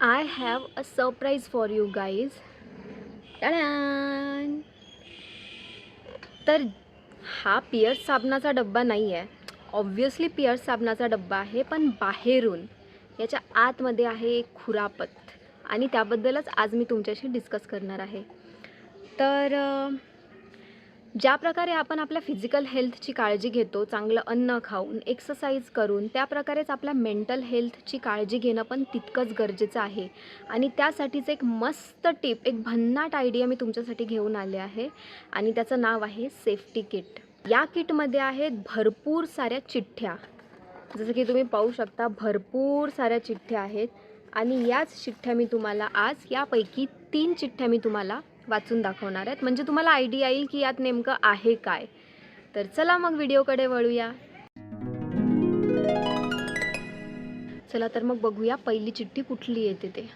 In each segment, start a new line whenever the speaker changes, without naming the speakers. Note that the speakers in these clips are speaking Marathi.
I have a surprise for you guys. Ta-da! तर हा पिअर्स साबणाचा डब्बा नाही आहे. ऑब्व्हियसली पिअर्स साबणाचा डब्बा आहे, पण बाहेरून याच्या आतमध्ये आहे एक खुरापत आणि त्याबद्दलच आज मी तुमच्याशी डिस्कस करणार आहे. तर ज्या प्रकारे आपण आपल्या फिजिकल हेल्थची काळजी घेतो, चांगलं अन्न खाऊन, एक्सरसाइज करून, त्या प्रकारेच आपल्या मेंटल हेल्थची काळजी घेणं पण तितकंच गरजेचं आहे. आणि त्यासाठीच एक मस्त टिप, एक भन्नाट आयडिया मी तुमच्यासाठी घेऊन आले आहे आणि त्याचं नाव आहे सेफ्टी किट. या किटमध्ये आहेत भरपूर साऱ्या चिठ्ठ्या. जसं की तुम्ही पाहू शकता, भरपूर साऱ्या चिठ्ठ्या आहेत आणि याच चिठ्ठ्या मी तुम्हाला आज, यापैकी 3 चिठ्ठ्या मी तुम्हाला वाचून दाखवणार आहेत, म्हणजे तुम्हाला आयडिया येईल की यात नेमकं आहे काय. तर चला मग व्हिडिओकडे वळूया. चला तर मग बघूया पहिली चिठ्ठी कुठली येते ते.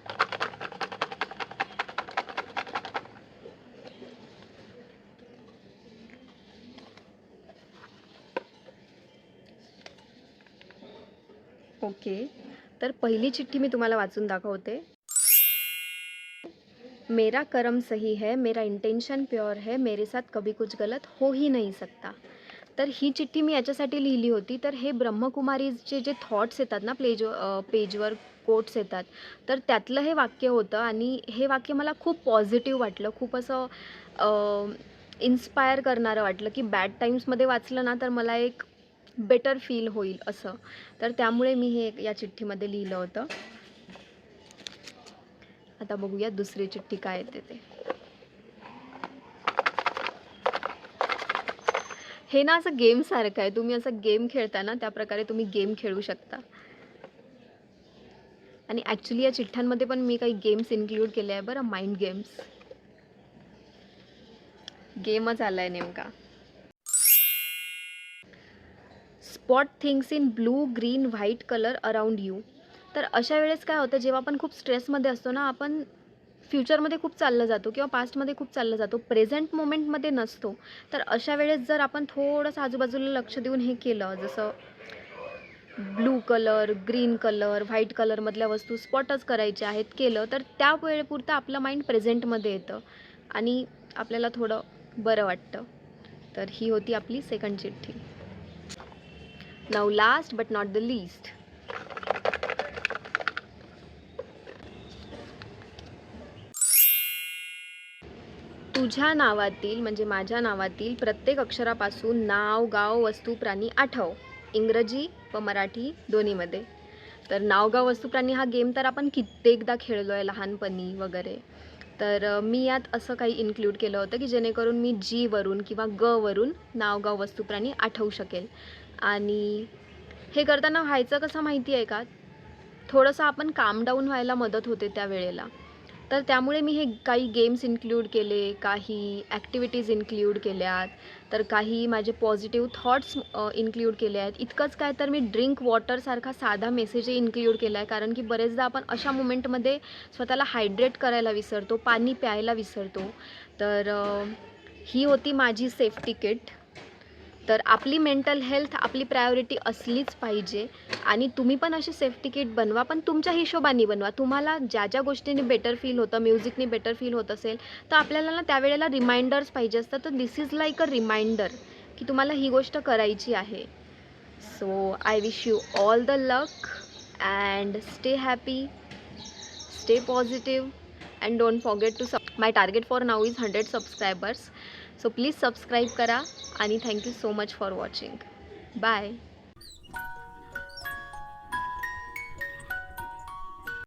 ओके, तर पहिली चिठ्ठी मी तुम्हाला वाचून दाखवते. मेरा कर्म सही है, मेरा इंटेंशन प्योर है, मेरे साथ कभी कुछ गलत हो ही नहीं सकता. तर ही चिठ्ठी मी याच्यासाठी लिहिली होती. तर हे ब्रह्मकुमारीचे जे थॉट्स येतात ना, पेजवर कोट्स येतात, तर त्यातलं हे वाक्य होतं आणि हे वाक्य मला खूप पॉझिटिव्ह वाटलं. खूप असं इन्स्पायर करणारं वाटलं की बॅड टाईम्समध्ये वाचलं ना तर मला एक बेटर फील होईल असं. तर त्यामुळे मी हे या चिठ्ठीमध्ये लिहिलं होतं. आता बघूया दुसरी चिठ्ठी काय येते ते. हे ना असं गेम सारखं आहे. तुम्ही असं गेम खेळता ना, त्या प्रकारे तुम्ही गेम खेळू शकता. आणि ॲक्च्युली या चिठ्ठ्यांमध्ये पण मी काही गेम्स इन्क्लूड केले आहे बरं, माइंड गेम्स. गेमच आलाय नेमका. Spot things in blue, green, white colour around you. तर अशा वेळेस काय होतं, जेव्हा आपण खूप स्ट्रेसमध्ये असतो ना, आपण फ्युचरमध्ये खूप चाललं जातो किंवा पास्टमध्ये खूप चाललं जातो, प्रेझेंट मोमेंटमध्ये नसतो. तर अशा वेळेस जर आपण थोडंसं आजूबाजूला लक्ष देऊन हे केलं, जसं blue colour, green colour, white कलरमधल्या वस्तू स्पॉटच करायच्या आहेत, केलं तर त्या वेळेपुरतं आपलं माइंड प्रेझेंटमध्ये येतं आणि आपल्याला थोडं बरं वाटतं. तर ही होती आपली सेकंड चिठ्ठी. Now last but not the least. तुझ्या नावातील म्हणजे माझ्या नावातील प्रत्येक अक्षरापासून नाव, गाव, वस्तू, प्राणी आठव. इंग्रजी व मराठी दोन्हीमध्ये. तर नाव, गाव, वस्तू, प्राणी हा गेम तर आपण कित्येकदा खेळलो आहे लहानपणी वगैरे. तर मी यात असं काही इन्क्लूड केलं होतं की जेणेकरून मी जी वरून किंवा ग वरून नाव, गाव, वस्तू, प्राणी आठवू शकेल. आणि हे करताना व्हायचं कसं माहिती आहे का, थोडंसं आपण काम डाऊन व्हायला मदत होते त्या वेळेला. तर त्यामुळे मी हे काही गेम्स इन्क्लूड केले, काही ॲक्टिव्हिटीज इन्क्लूड केल्यात, तर काही माझे पॉझिटिव्ह थॉट्स इन्क्लूड केले आहेत. इतकंच काय, तर मी ड्रिंक वॉटरसारखा साधा मेसेजही इन्क्लूड केला आहे, कारण की बरेचदा आपण अशा मोमेंटमध्ये स्वतःला हायड्रेट करायला विसरतो, पाणी प्यायला विसरतो. तर ही होती माझी सेफ्टी किट. तर आपली मेंटल हेल्थ आपली प्रायोरिटी असलीच पाहिजे आणि तुम्ही पण अशी सेफ्टी किट बनवा, पण तुमच्या हिशोबाने बनवा. तुम्हाला ज्या ज्या गोष्टींनी बेटर फील होतं, म्युझिकनी बेटर फील होत असेल, तर आपल्याला ना त्यावेळेला रिमाइंडर्स पाहिजे असतात. तर this is like a reminder की तुम्हाला ही गोष्ट करायची आहे. So I wish you all the luck and stay happy, stay positive and don't forget to my target for now is 100 subscribers. So please subscribe करा आणि thank you so much for watching. Bye.